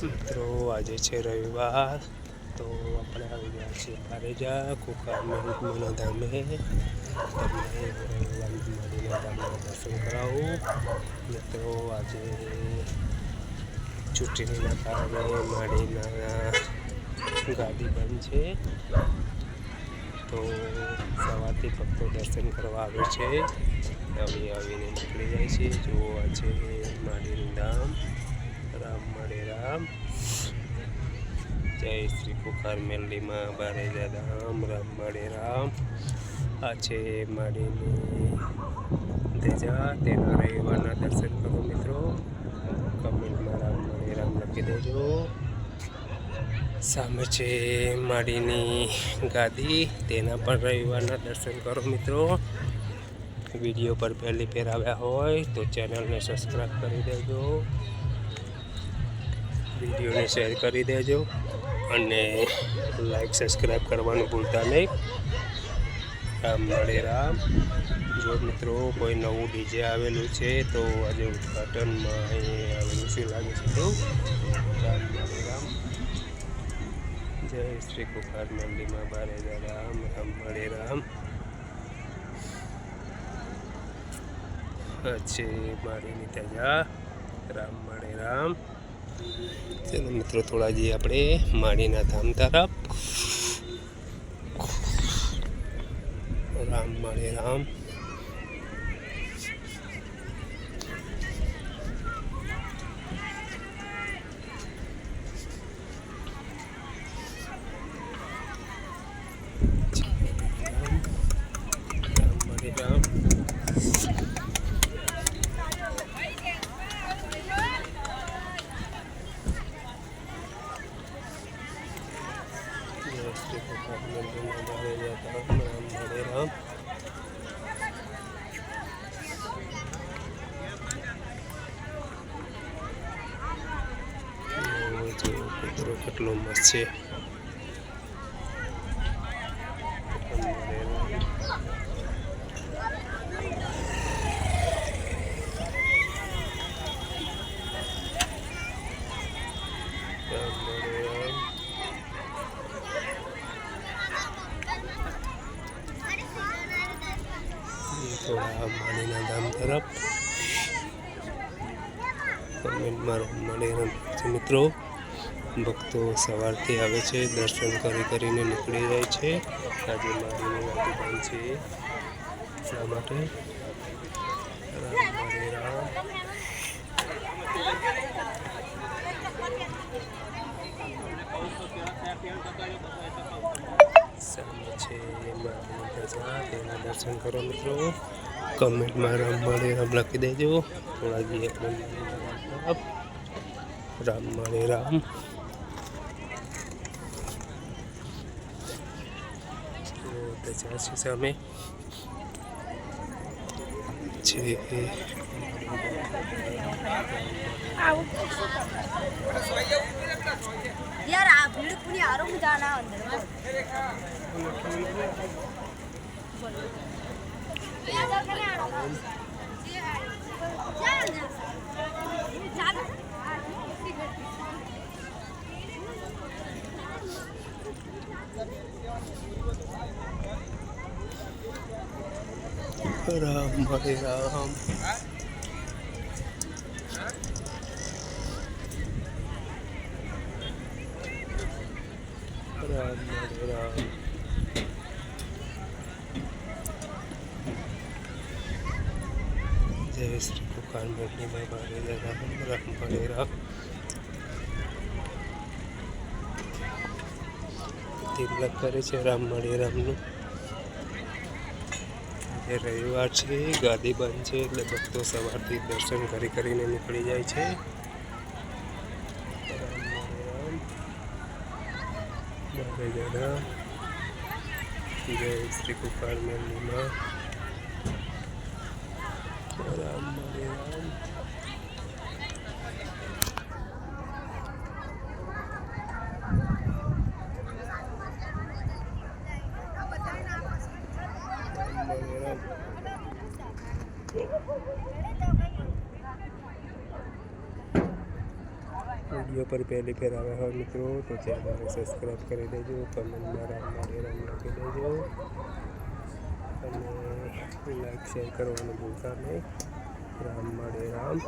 મિત્રો આજે છે રવિવાર, તો આપણે આવી ગયા છીએ કારેજા કુકાર મેલડીના ધામે. તમને રવિવારના ધામના દર્શન કરાવું. મિત્રો આજે ચૂંટણીના કારણે માડીના ગાદી બંધ છે, તો સવારથી ભક્તો દર્શન કરવા આવે છે. આવીને નીકળી જાય છે. જોવા છે માડીનું ધામ. રામ મળે રામ. જય શ્રી કુકાર મેલડીમાં બારેજા ધામ. રામ મળે રામ. આ છે માડીની ધજા. તેના રવિવારના દર્શન કરો મિત્રો. કમેન્ટમાં રામ મળે રામ લખી દેજો. સામે છે માડીની ગાદી. તેના પણ રવિવારના દર્શન કરો મિત્રો. વિડીયો પર પહેલી ફેર આવ્યા હોય તો ચેનલને સબસ્ક્રાઈબ કરી દેજો, વિડીયોને શેર કરી દેજો અને લાઈક સબસ્ક્રાઈબ કરવાનું ભૂલતા નહીં. રામ મળે રામ. જો મિત્રો કોઈ નવું ડીજે આવેલું છે તો આજે ઉદ્ઘાટનમાં અહીં આવેલું શું લાગે છે તો રામ મળે રામ. જય શ્રી કુકાર મેલડીમાં બારેજા રામ. રામ મળે રામ. છે માડીની ધજા. રામ મળે રામ. ચલો મિત્રો થોડા જઈએ આપણે માડીના ધામ તરફ. રામ મળે રામ. રામ મળે રામ. શ્રી કુકાર મેલડીમાં બારેજા ધામ. રામ મળે રામ. જો કૂતરો કેટલો મસ્ત છે. થોડા માડીના ધામ તરફ કમેન્ટમાં રામ મળે રામ મિત્રો. ભક્તો સવારથી આવે છે, દર્શન કરીને નીકળી જાય છે. આજે માડીની ગાદી બંધ છે એટલા માટે. રામ મળે રામ. સામે છે માડીની ધજા. તેના દર્શન કરો મિત્રો. કમેન્ટમાં રામ મળે રામ લખી દેજો. થોડા જઈએ રામ મળે રામ. ધજા છે સામે છે. यार आप भीड़ पूरी आरो में जाना अंदर में રામ મળે રામ. રામ મળે રામ. જય શ્રી કુકાર મેલડીમાં બારેજા રામ. રામ મળે રામ. તિલક કરે છે રામ મળે રામનું. એ રવિવાર છે, ગાદી બંધ છે એટલે ભક્તો સવારથી દર્શન કરીને નીકળી જાય છે. રામ મળે રામ. બારેજા રામ. જય શ્રી કુકાર મેલડીમાં રામ મળે રામ. વિડીયો પર પહેલી ફેર આવ્યા હોય મિત્રો તો ચેનલને સબસ્ક્રાઈબ કરી દેજો, કમેન્ટમાં રામ મળે રામ લખી દેજો અને લાઈક શેર કરવાનું ભૂલતા નહીં. રામ મળે રામ.